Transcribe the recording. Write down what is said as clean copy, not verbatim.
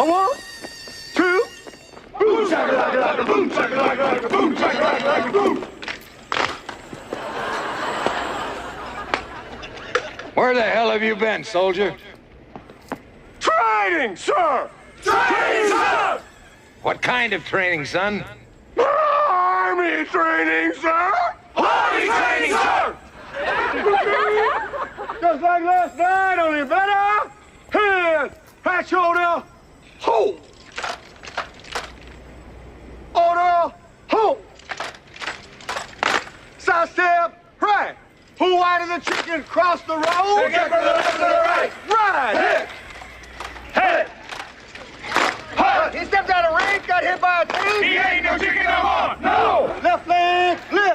A 1, 2. Boom, shakalaka, boom, shakalaka, boom, shakalaka, boom. Where the hell have you been, soldier? Training, sir! Training, sir! What kind of training, son? Army training, sir! Army training, sir! Just like last night, only better. Head, right shoulder, hold. Order, hold. Side step, right. Pull wide of the chicken, cross the road. Get from the left to the right. Right. Hit. Hit. He stepped out of range, got hit by a team. He ain't no chicken no more. No. Left leg, lift.